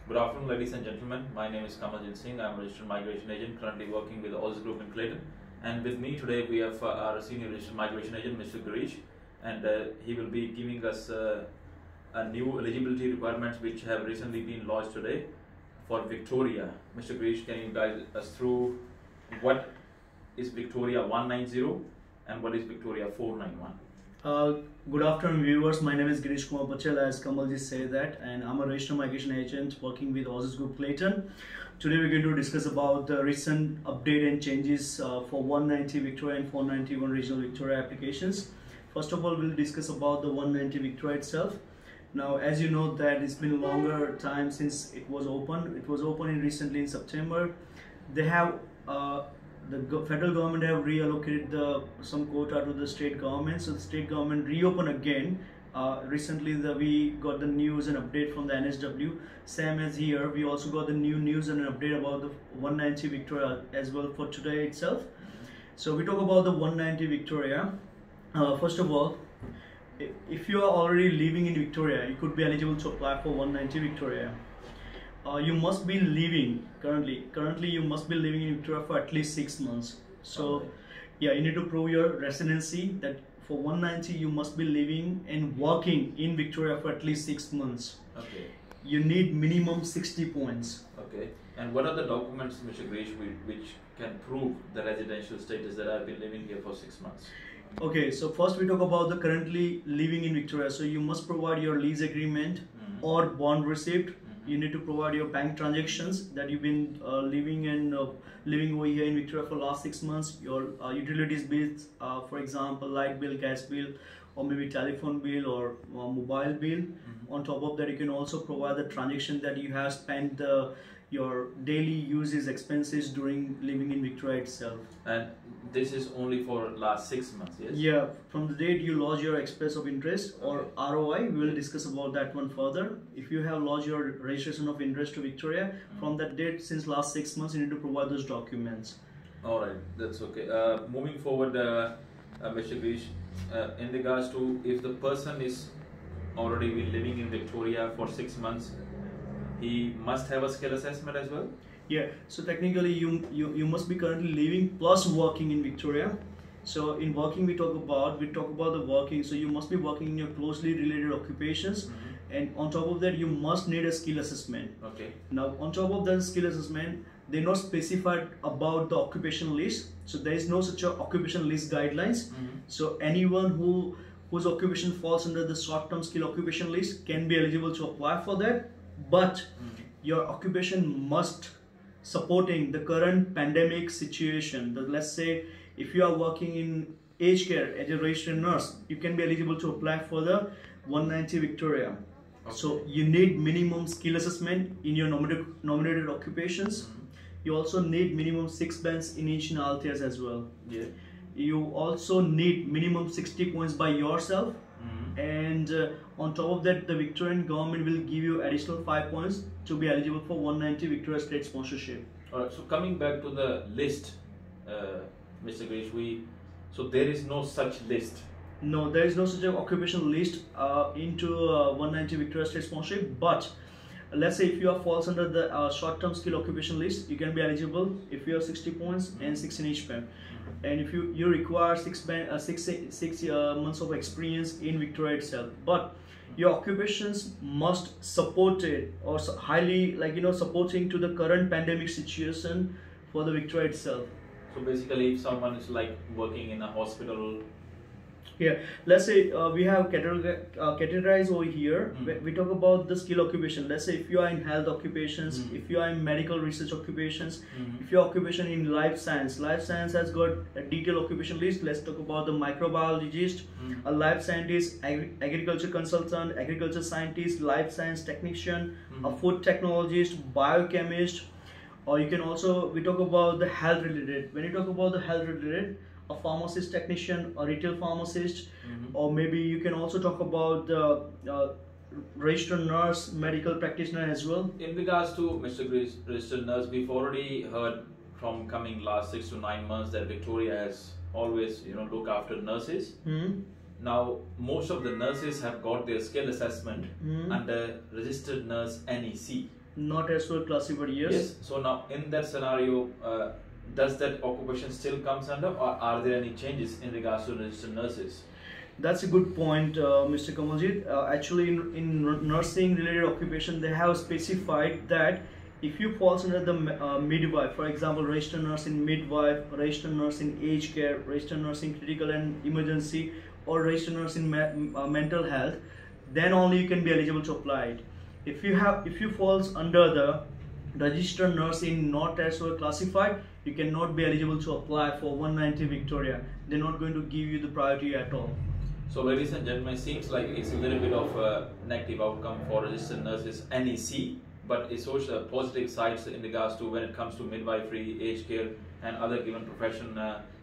Good afternoon, ladies and gentlemen. My name is Singh. I am a registered migration agent currently working with the Aussizz group in Clayton. And with me today we have our senior registered migration agent, Mr. Girish, and he will be giving us a new eligibility requirements which have recently been launched today for Victoria. Mr. Girish, can you guide us through what is Victoria 190 and what is Victoria 491? Good afternoon, viewers. My name is Girish Kumar Pachel, as Kamalji said that, and I'm a registered migration agent working with Aussizz Group Clayton. Today we're going to discuss about the recent update and changes for 190 Victoria and 491 regional Victoria applications. First of all, we'll discuss about the 190 Victoria itself. Now, as you know that it's been a longer time since it was open. It was opened recently in September. They have the federal government have reallocated some quota to the state government, so the state government reopened again. Recently we got the news and update from the NSW. Same as here, we also got the new news and an update about the 190 Victoria as well for today itself. So we talk about the 190 Victoria. First of all, if you are already living in Victoria, you could be eligible to apply for 190 Victoria. You must be living currently you must be living in Victoria for at least 6 months. So yeah, you need to prove your residency that for 190 you must be living and working in Victoria for at least 6 months. Okay. You need minimum 60 points. Okay. And what are the documents, Mr. Girish, which can prove the residential status that I've been living here for 6 months? Okay, so first we talk about the currently living in Victoria. So you must provide your lease agreement or bond receipt. You need to provide your bank transactions that you've been living over here in Victoria for last 6 months. Your utilities bills, for example, light bill, gas bill, or maybe telephone bill or mobile bill. On top of that, you can also provide the transaction that you have spent your daily uses expenses during living in Victoria itself. And this is only for last 6 months, yes? Yeah, from the date you lodge your express of interest or ROI, we will discuss about that one further. If you have lodged your registration of interest to Victoria, from that date since last 6 months, you need to provide those documents. Alright, that's okay. Moving forward, Mr. Girish, in regards to if the person is already been living in Victoria for 6 months, he must have a skill assessment as well? Yeah, so technically you must be currently living plus working in Victoria. So in working we talk about the working, so you must be working in your closely related occupations, and on top of that you must need a skill assessment. Okay. Now on top of that skill assessment, they're not specified about the occupation list, so there is no such a occupation list guidelines. So anyone whose occupation falls under the short-term skill occupation list can be eligible to apply for that, but your occupation must supporting the current pandemic situation. Let's say if you are working in aged care as a registered nurse, you can be eligible to apply for the 190 Victoria. Okay. So you need minimum skill assessment in your nominated occupations. You also need minimum 6 bands in each Aussizz as well. Yeah. You also need minimum 60 points by yourself. And on top of that, the Victorian government will give you additional 5 points to be eligible for 190 Victoria state sponsorship. Alright, so coming back to the list, Mr. Girish, so there is no such list? No, there is no such occupation list into 190 Victoria state sponsorship, but let's say if you falls under the short-term skill occupation list, you can be eligible if you have 60 points and 6 in each band. And if you require 6 months of experience in Victoria itself, but your occupations must support it or highly supporting to the current pandemic situation for the Victoria itself. So basically, if someone is like working in a hospital. Yeah, let's say we have categorized over here. We talk about the skill occupation. Let's say if you are in health occupations, if you are in medical research occupations, if your occupation in life science has got a detailed occupation list. Let's talk about the microbiologist, a life scientist, agriculture consultant, agriculture scientist, life science technician, a food technologist, biochemist, or you can also, we talk about the health related. When you talk about the health related, a pharmacist technician, a retail pharmacist, or maybe you can also talk about registered nurse, medical practitioner as well. In regards to Mr. Girish, registered nurse, we've already heard from coming last 6 to 9 months that Victoria has always look after nurses. Now most of the nurses have got their skill assessment under registered nurse NEC. Not as well classified, yes. Yes. So now in that scenario, does that occupation still comes under, or are there any changes in regards to registered nurses? That's a good point, Mr. Kamaljit. Actually, in nursing related occupation, they have specified that if you falls under the midwife, for example, registered nurse in midwife, registered nurse in aged care, registered nurse in critical and emergency, or registered nurse in mental health, then only you can be eligible to apply it. If you falls under the registered nurse in not as well classified, you cannot be eligible to apply for 190 Victoria. They're not going to give you the priority at all. So ladies and gentlemen, it seems like it's a little bit of a negative outcome for registered nurses NEC, but it shows positive sides in regards to when it comes to midwifery, aged care and other given profession.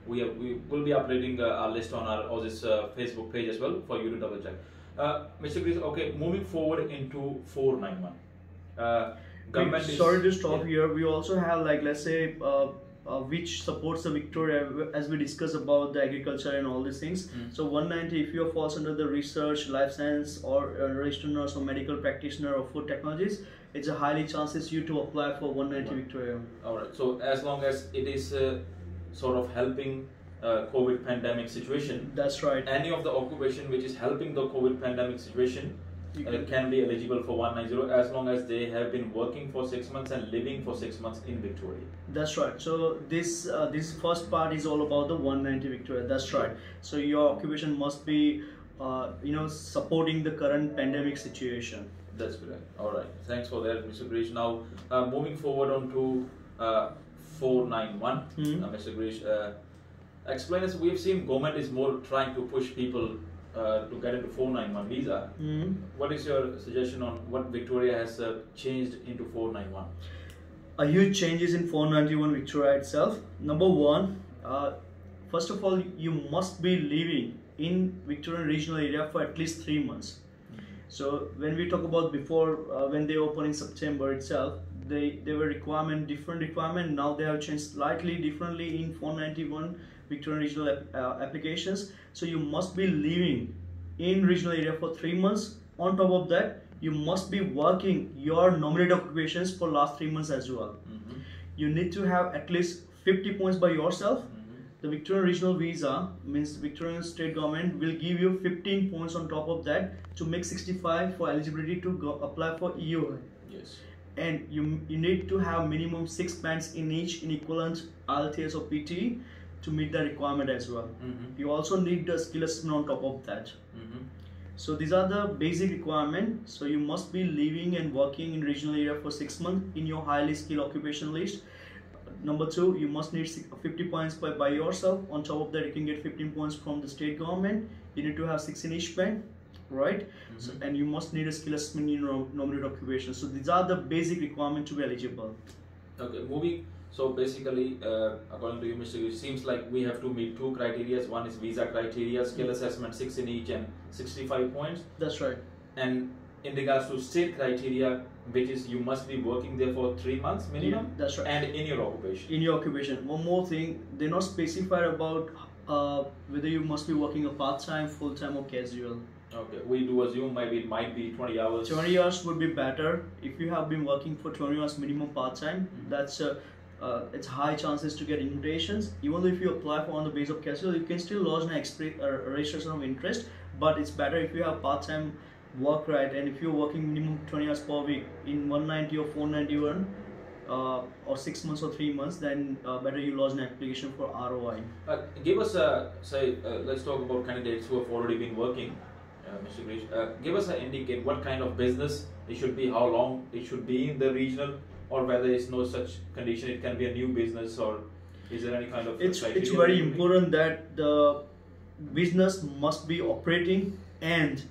We will be updating our list on our Aussizz Facebook page as well for you to double check. Mr. Chris, okay, moving forward into 491. Government sorry to stop here. We also have, like, let's say which supports the Victoria, as we discuss about the agriculture and all these things. So 190, if you falls under the research, life science, or registered nurse or medical practitioner or food technologies, it's a highly chances you to apply for 190 Victoria. Alright, so as long as it is sort of helping COVID pandemic situation. That's right. Any of the occupation which is helping the COVID pandemic situation can be eligible for 190 as long as they have been working for 6 months and living for 6 months in Victoria. That's right. So this first part is all about the 190 Victoria. That's right. So your occupation must be supporting the current pandemic situation. That's correct. All right. Thanks for that, Mr. Grish. Now moving forward on to 491, Mr. Grish. Explain us. We've seen government is more trying to push people to get into 491 visa. What is your suggestion on what Victoria has changed into 491? A huge changes in 491 Victoria itself. Number one, first of all, you must be living in Victorian regional area for at least 3 months. So when we talk about before, when they opened in September itself, they were different requirement. Now they have changed slightly differently in 491 Victorian regional applications. So you must be living in regional area for 3 months. On top of that, you must be working your nominated occupations for last 3 months as well. You need to have at least 50 points by yourself. The Victorian regional visa means the Victorian state government will give you 15 points on top of that to make 65 for eligibility to apply for EOI. Yes. And you need to have minimum 6 bands in each in equivalent IELTS or PT to meet the requirement as well. You also need the skill assessment on top of that. So these are the basic requirements. So you must be living and working in regional area for 6 months in your highly skilled occupation list. Number two, you must need 50 points by yourself. On top of that, you can get 15 points from the state government. You need to have 6 in each band, right? So, and you must need a skill assessment in your nominated occupation. So these are the basic requirements to be eligible. Okay, moving. So basically, according to you, Mr. It seems like we have to meet 2 criteria. One is visa criteria, skill assessment 6 in each, and 65 points. That's right. And in regards to state criteria, which is you must be working there for 3 months minimum. Yeah, that's right. And in your occupation. In your occupation. One more thing, they're not specified about whether you must be working a part-time, full-time or casual. Okay, we do assume maybe it might be 20 hours. 20 hours would be better. If you have been working for 20 hours minimum part-time, that's it's high chances to get invitations. Even though if you apply for on the basis of casual, you can still lodge an registration of interest, but it's better if you have part-time work, right? And if you're working minimum 20 hours per week in 190 or 491 or 6 months or 3 months, then better you lodge an application for ROI. Give us a let's talk about candidates who have already been working, Mr. Grish. Give us an indicate what kind of business it should be, how long it should be in the regional, or whether it's no such condition, it can be a new business, or is there any kind of it's very important that the business must be operating and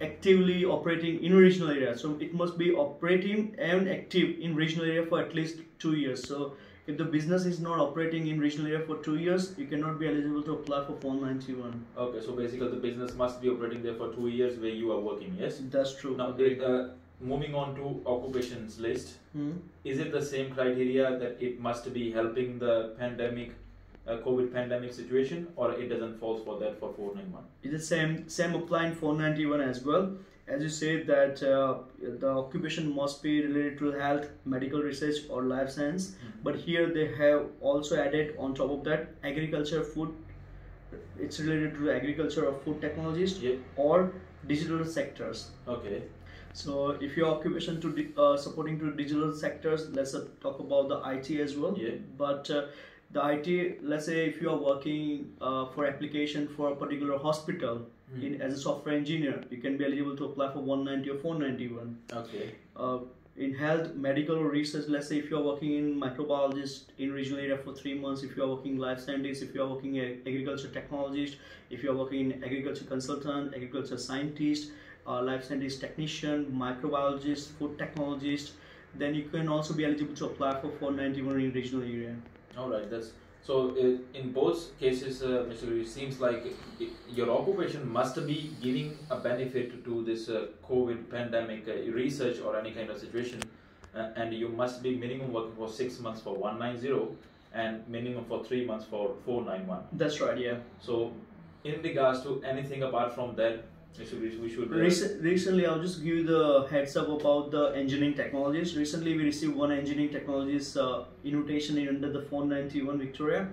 actively operating in regional area. So it must be operating and active in regional area for at least 2 years. So if the business is not operating in regional area for 2 years, you cannot be eligible to apply for 491. Okay, so basically the business must be operating there for 2 years where you are working, yes? That's true. Now, moving on to occupations list, is it the same criteria that it must be helping the pandemic, COVID pandemic situation, or it doesn't fall for that for 491? It's the same applying 491 as well. as you said that the occupation must be related to health, medical research or life science, but here they have also added on top of that agriculture, food. It's related to agriculture or food technologists or digital sectors. Okay. So if your occupation to supporting to digital sectors, let's talk about the IT as well. But the IT, let's say if you are working for application for a particular hospital as a software engineer, you can be eligible to apply for 190 or 491. Okay. In health, medical research, let's say if you are working in microbiologist in regional area for 3 months, if you are working life scientist, if you are working agriculture technologist, if you are working in agriculture consultant, agriculture scientist, life scientist technician, microbiologist, food technologist, then you can also be eligible to apply for 491 in regional area. All right, that's so. In both cases, Mr. Girish, seems like your occupation must be giving a benefit to this COVID pandemic research or any kind of situation, and you must be minimum working for 6 months for 190 and minimum for 3 months for 491. That's right, yeah. So, in regards to anything apart from that, we should recently I'll just give you the heads up about the engineering technologies. Recently we received one engineering technologies invitation under the 491 Victoria,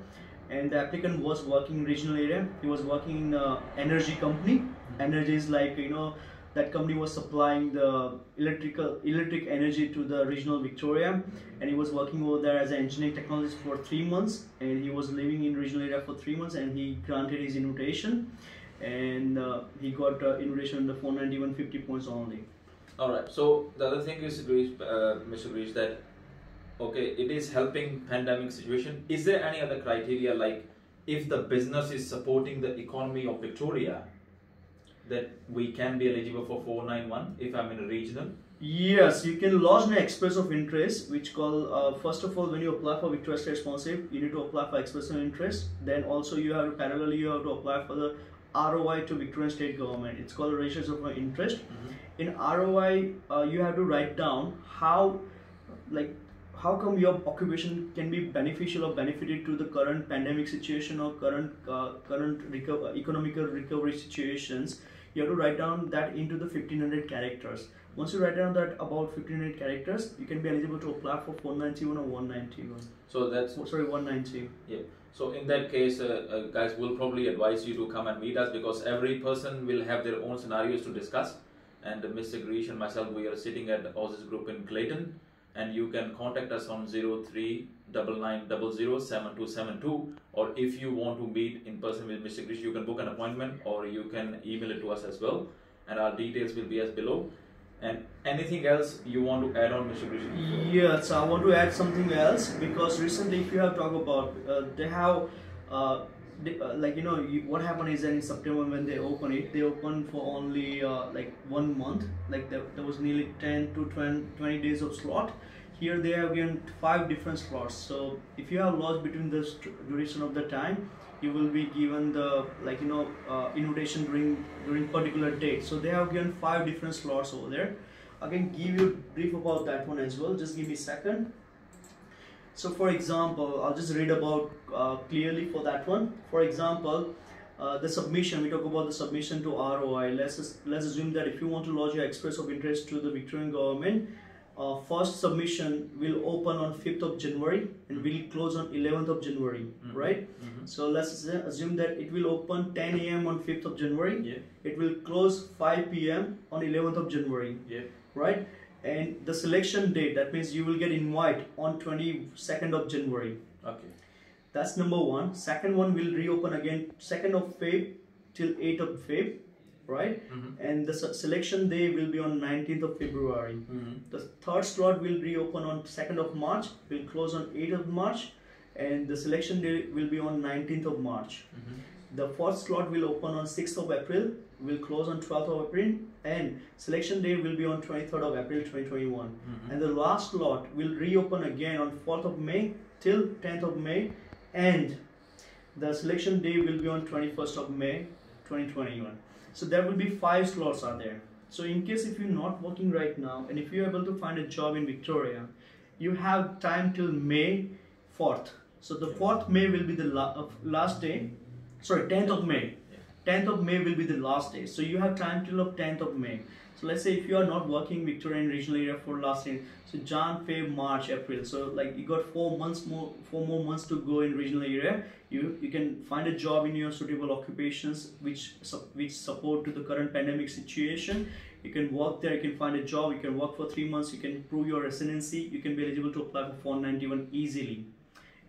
and the applicant was working in regional area. He was working in energy company. Energy is like, you know, that company was supplying the electric energy to the regional Victoria, and he was working over there as an engineering technologist for 3 months, and he was living in regional area for 3 months, and he granted his invitation. And he got invitation on the 491 50 points only. All right. So the other thing is, Mr. Girish, that okay, it is helping pandemic situation. Is there any other criteria, like if the business is supporting the economy of Victoria, that we can be eligible for 491 if I'm in a regional? Yes, you can lodge an express of interest, which call first of all, when you apply for Victoria State Sponsorship, you need to apply for express of interest. Then also you have to parallelly apply for the ROI to Victorian State Government. It's called a registration of interest. In ROI, you have to write down how come your occupation can be beneficial or benefited to the current pandemic situation or current economical recovery situations. You have to write down that into the 1500 characters. Once you write down that about 1500 characters, you can be eligible to apply for 491 or 191. So that's 190. Yeah. So in that case, guys, we'll probably advise you to come and meet us, because every person will have their own scenarios to discuss. And Mr. Girish and myself, we are sitting at the Aussizz group in Clayton, and you can contact us on 0399007272, or if you want to meet in person with Mr. Girish, you can book an appointment or you can email it to us as well, and our details will be as below. And anything else you want to add on, Mr. Girish? Yes, I want to add something else, because recently if you have talked about they have like, you know, what happened is that in September when they opened for only like 1 month, like there was nearly 10 to 20 days of slot. Here they have given 5 different slots, so if you have lost between the duration of the time, you will be given the, like, you know, invitation during particular date. So they have given 5 different slots over there. I can give you a brief about that one as well, just give me a second. So for example, I'll just read about clearly for that one. For example, the submission, we talk about the submission to ROI. Let's assume that if you want to lodge your express of interest to the Victorian Government, first submission will open on 5th of January and will close on 11th of January, right? So let's assume that it will open 10 AM on 5th of January. It will close 5 PM on 11th of January, right? And the selection date, that means you will get invite on 22nd of January. Okay. That's number one. Second one will reopen again 2nd of Feb till 8th of Feb, right? And the selection day will be on 19th of February. The third slot will reopen on 2nd of March, will close on 8th of March, and the selection day will be on 19th of March. The fourth slot will open on 6th of April, will close on 12th of April, and selection day will be on 23rd of April 2021. And the last slot will reopen again on 4th of May till 10th of May, and the selection day will be on 21st of May 2021. So there will be 5 slots are there. So in case if you're not working right now, and if you're able to find a job in Victoria, you have time till May 4th. So the 4th May will be the last day. Sorry, 10th of May. 10th of May will be the last day. So you have time till of 10th of May. So So let's say if you are not working Victorian regional area for last year, so Jan, Feb, March, April, so like you got 4 more months to go in regional area. You can find a job in your suitable occupations which support to the current pandemic situation. You can work there, you can find a job, you can work for 3 months, you can prove your residency, you can be eligible to apply for 491 easily.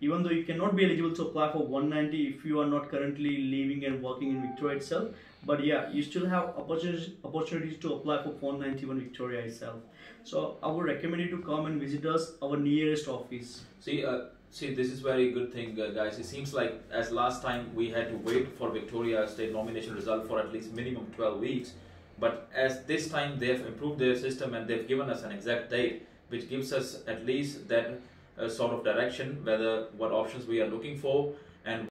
Even though you cannot be eligible to apply for 190 if you are not currently living and working in Victoria itself, but yeah, you still have opportunities to apply for 491 Victoria itself. So I would recommend you to come and visit us, our nearest office. See, this is very good thing, guys. It seems like as last time we had to wait for Victoria State nomination result for at least minimum 12 weeks. But as this time they have improved their system and they've given us an exact date, which gives us at least that sort of direction, what options we are looking for.